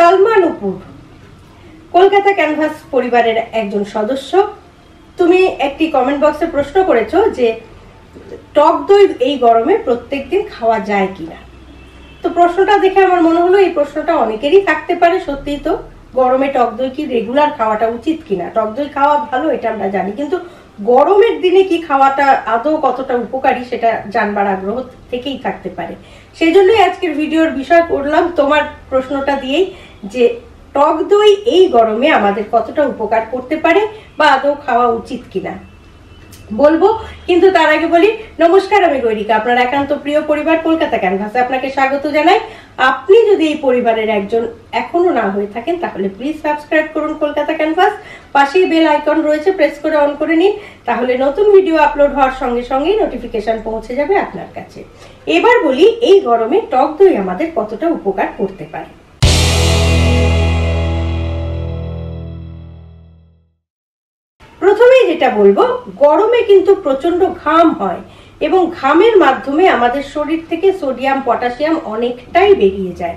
সালমা নুপুর Kolkata canvas পরিবারের একজন সদস্য। তুমি একটি কমেন্ট বক্সে প্রশ্ন করেছো যে টক দই এই গরমে প্রত্যেকদিন খাওয়া যায় কিনা। তো প্রশ্নটা দেখে আমার মনে হলো এই প্রশ্নটা অনেকেরই থাকতে পারে। সত্যি তো, গরমে টক দই কি রেগুলার খাওয়াটা উচিত কিনা। টক দই খাওয়া ভালো এটা আমরা জানি, কিন্তু গরমের দিনে কি খাওয়াটা আদৌ কতটা উপকারী সেটা জানবার আগ্রহ থেকেই থাকতে পারে। সেই জন্যই আজকের ভিডিওর বিষয় করলাম তোমার প্রশ্নটা দিয়েই, যে টক দই এই গরমে আমাদের কতটা উপকার করতে পারে বা আদৌ খাওয়া উচিত কিনা বলবো। কিন্তু তার আগে বলি, নমস্কার, আমি গৈরিকা, আপনার একান্ত প্রিয় পরিবার কলকাতা ক্যানভাসে আপনাকে স্বাগত জানাই। আপনি যদি এই পরিবারের একজন এখনো না হয়ে থাকেন তাহলে প্লিজ সাবস্ক্রাইব করুন কলকাতা ক্যানভাস। পাশেই বেল আইকন রয়েছে, প্রেস করে অন করে নিন, তাহলে নতুন ভিডিও আপলোড হওয়ার সঙ্গে সঙ্গেই নোটিফিকেশন পৌঁছে যাবে আপনার কাছে। এবার বলি, এই গরমে টক দই আমাদের কতটা উপকার করতে পারে। প্রথমেই যেটা বলবো, গরমে কিন্তু প্রচন্ড ঘাম হয় এবং ঘামের মাধ্যমে আমাদের শরীর থেকে সোডিয়াম পটাশিয়াম অনেকটাই বেরিয়ে যায়,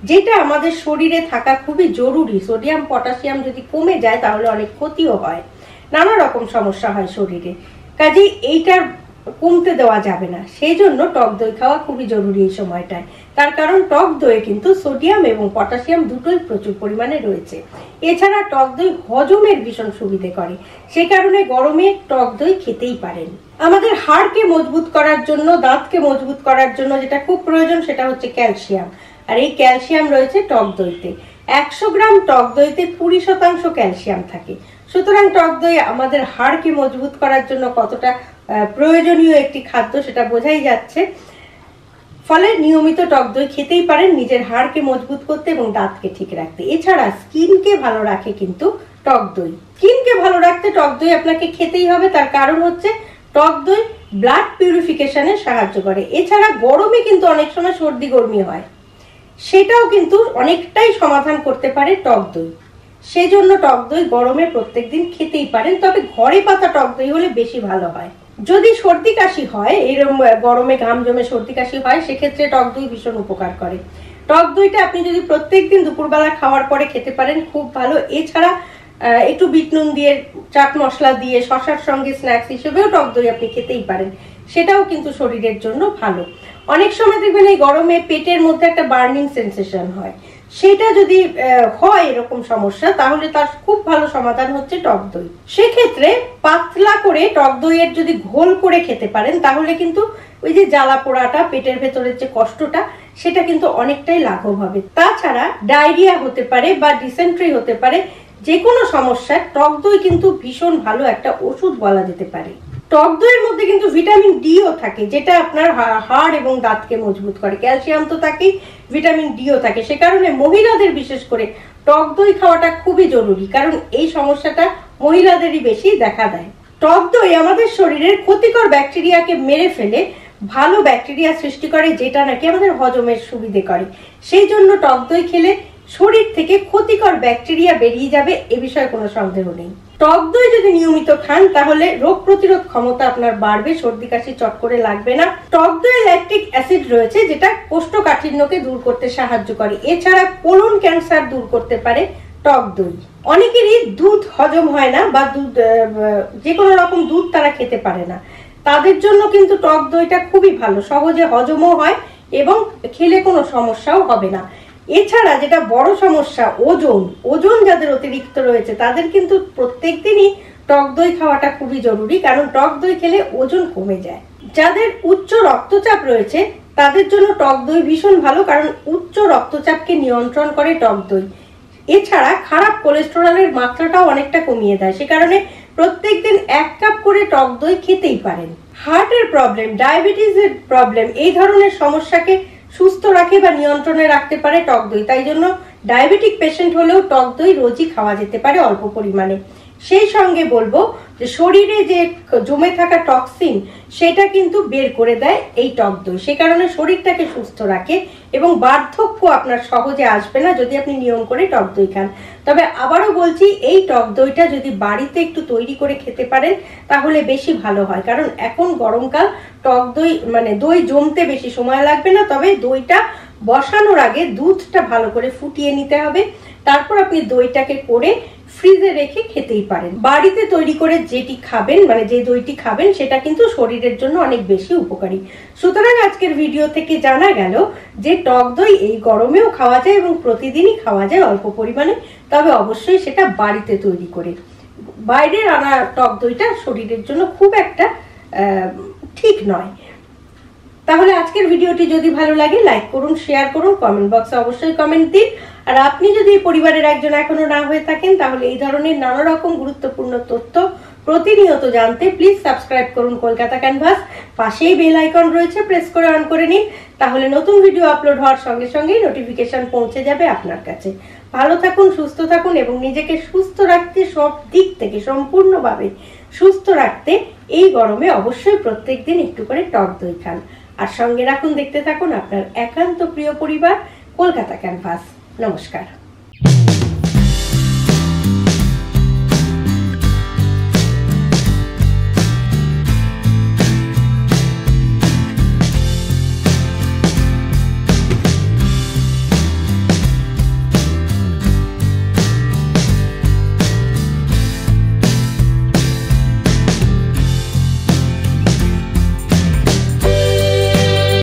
যেটা আমাদের শরীরে থাকা খুবই জরুরি। সোডিয়াম পটাশিয়াম যদি কমে যায় তাহলে অনেক ক্ষতিও হয়, নানা রকম সমস্যা হয় শরীরে। কাজেই এইটার কমতে দেওয়া যাবে না, সেই জন্য টক দই খাওয়া খুবই জরুরি এই সময়টায়। তার কারণ টক দইয়ে কিন্তু সোডিয়াম এবং পটাশিয়াম দুটোই প্রচুর পরিমাণে রয়েছে। এছাড়া টক দই হজমের ভীষণ সুবিধে করে, সে কারণে গরমে টক দই খেতেই পারেন। আমাদের হাড়কে মজবুত করার জন্য, দাঁতকে মজবুত করার জন্য যেটা খুব প্রয়োজন সেটা হচ্ছে ক্যালসিয়াম, আর এই ক্যালসিয়াম রয়েছে টক দইতে। 100 গ্রাম টক দইতে 20% ক্যালসিয়াম থাকে। সুতরাং টক দই আমাদের হাড়কে মজবুত করার জন্য কতটা প্রয়োজনীয় একটি খাদ্য সেটা বোঝাই যাচ্ছে। ফলে নিয়মিত টক দই খেতেই পারেন নিজের হাড়কে মজবুত করতে এবং দাঁতকে ঠিক রাখতে। এছাড়া স্কিনকে ভালো রাখে কিন্তু টক দই। স্কিনকে ভালো রাখতে টক দই আপনাকে খেতেই হবে, তার কারণ হচ্ছে টক দই ব্লাড পিউরিফিকেশনে সাহায্য করে। এছাড়া গরমে কিন্তু অনেক সময় সর্দি গরমি হয়, সেটাও কিন্তু অনেকটাই সমাধান করতে পারে টক দই। সেই জন্য টক দই গরমে প্রত্যেকদিন খেতেই পারেন, তবে ঘরে পাতা টক দই হলে বেশি ভালো হয়। যদি সর্দি কাশি হয়, এরকম গরমে ঘাম জমে সর্দি কাশি হয়, সেক্ষেত্রে টক দই ভীষণ উপকার করে। টক দইটা আপনি যদি প্রত্যেকদিন দুপুরবেলা খাওয়ার পরে খেতে পারেন খুব ভালো। এছাড়া একটু বিট নুন দিয়ে, চাট মশলা দিয়ে, শশার সঙ্গে স্ন্যাক্স হিসেবেও টক দই আপনি খেতেই পারেন, সেটাও কিন্তু শরীরের জন্য ভালো। অনেক সময় দেখবেন এই গরমে পেটের মধ্যে একটা বার্নিং সেন্সেশন হয়, সেটা যদি হয় এরকম সমস্যা, তাহলে তার খুব ভালো সমাধান হচ্ছে টক দই। সেক্ষেত্রে পাতলা করে টক দইয়ের যদি ঘোল করে খেতে পারেন তাহলে কিন্তু ওই যে জ্বালা পোড়াটা, পেটের ভেতরের যে কষ্টটা, সেটা কিন্তু অনেকটাই লাঘব হবে। তাছাড়া ডায়রিয়া হতে পারে বা ডিসেন্ট্রি হতে পারে, যে কোনো সমস্যা টক দই কিন্তু ভীষণ ভালো একটা ওষুধ বলা যেতে পারে। টক দইয়ের মধ্যে কিন্তু ভিটামিন ডিও থাকে, যেটা আপনার হাড় এবং দাঁতকে মজবুত করে। ক্যালসিয়াম তো থাকেই, ভিটামিন ডিও থাকে। সে কারণে মহিলাদের বিশেষ করে টক দই খাওয়াটা খুবই জরুরি, কারণ এই সমস্যাটা মহিলাদেরই বেশি দেখা দেয়। টক দই আমাদের শরীরের ক্ষতিকর ব্যাকটেরিয়াকে মেরে ফেলে ভালো ব্যাকটেরিয়া সৃষ্টি করে, যেটা নাকি আমাদের হজমের সুবিধে করে। সেই জন্য টক দই খেলে শরীর থেকে ক্ষতিকর ব্যাকটেরিয়া বেরিয়ে যাবে, এ বিষয়ে কোনো সন্দেহ নেই। টক দই যদি নিয়মিত খান তাহলে রোগ প্রতিরোধ ক্ষমতা আপনার বাড়বে, সর্দি কাশি চট করে লাগবে না। টক দইয়ে ল্যাকটিক অ্যাসিড রয়েছে, যেটা কোষ্ঠকাঠিন্যকে দূর করতে সাহায্য করে। এছাড়া কোলন ক্যান্সার দূর করতে পারে টক দই। অনেকেরই দুধ হজম হয় না বা দুধ, যে কোনো রকম দুধ তারা খেতে পারে না, তাদের জন্য কিন্তু টক দইটা খুবই ভালো, সহজে হজমও হয় এবং খেলে কোনো সমস্যাও হবে না। এছাড়া যেটা বড় সমস্যা, ওজন যাদের অতিরিক্ত রয়েছে তাদের কিন্তু প্রত্যেক দিনই টক দই খাওয়াটা খুবই জরুরি, কারণ টক দই খেলে ওজন কমে যায়। যাদের উচ্চ রক্তচাপ রয়েছে তাদের জন্য টক দই ভীষণ ভালো, কারণ উচ্চ রক্তচাপকে নিয়ন্ত্রণ করে টক দই। এছাড়া খারাপ কোলেস্টেরলের মাত্রাটাও অনেকটা কমিয়ে দেয়, সে কারণে প্রত্যেকদিন 1 কাপ করে টক দই খেতেই পারেন। হার্টের প্রবলেম, ডায়াবেটিসের প্রবলেম, এই ধরনের সমস্যাকে সুস্থ রাখে বা নিয়ন্ত্রণে রাখতে পারে টক দই। তাই জন্য ডায়াবেটিক পেশেন্ট হলেও টক দই রোজই খাওয়া যেতে পারে অল্প পরিমাণে। সেই সঙ্গে বলবো যে শরীরে যে জমে থাকা টক্সিন সেটা কিন্তু বের করে দেয় এই টক দই, সে কারণে শরীরটাকে সুস্থ রাখে এবং বার্ধক্য আপনার সহজে আসবে না যদি আপনি নিয়ম করে টক দই খান। তবে আবারও বলছি, এই টক দইটা যদি বাড়িতে একটু তৈরি করে খেতে পারেন তাহলে বেশি ভালো হয়, কারণ এখন গরমকাল, টক দই দই জমতে বেশি সময় লাগবে না, তবে দইটা বসানোর আগে দুধটা ভালো করে ফুটিয়ে নিতে হবে, তারপর আপনি দইটাকে করে ফ্রিজে রেখে খেতেই পারেন। বাড়িতে তৈরি করে যেটি খাবেন, মানে যে দইটি খাবেন, সেটা কিন্তু শরীরের জন্য অনেক বেশি উপকারী। সুতরাং আজকের ভিডিও থেকে জানা গেল যে টক দই এই গরমেও খাওয়া যায় এবং প্রতিদিনই খাওয়া যায় অল্প পরিমাণে, তবে অবশ্যই সেটা বাড়িতে তৈরি করে। বাইরের আনা টক দইটা শরীরের জন্য খুব একটা ঠিক নয়। তাহলে আজকের ভিডিওটি যদি ভালো লাগে লাইক করুন, শেয়ার করুন, কমেন্ট বক্সে অবশ্যই কমেন্ট দিন। আর আপনি যদি এই পরিবারের একজন এখনো না হয়ে থাকেন, তাহলে এই ধরনের নানা রকম গুরুত্বপূর্ণ তথ্য প্রতিনিয়ত জানতে প্লিজ সাবস্ক্রাইব করুন কলকাতা ক্যানভাস। পাশেই বেল আইকন রয়েছে, প্রেস করে অন করে নিন, তাহলে নতুন ভিডিও আপলোড হওয়ার সঙ্গে সঙ্গেই নোটিফিকেশন পৌঁছে যাবে আপনার কাছে। ভালো থাকুন, সুস্থ থাকুন এবং নিজেকে সুস্থ রাখতে, সব দিক থেকে সম্পূর্ণভাবে সুস্থ রাখতে এই গরমে অবশ্যই প্রত্যেকদিন একটু করে টক দই খান। আর সঙ্গে রাখুন, দেখতে থাকুন আপনার একান্ত প্রিয় পরিবার কলকাতা ক্যানভাস। নমস্কার।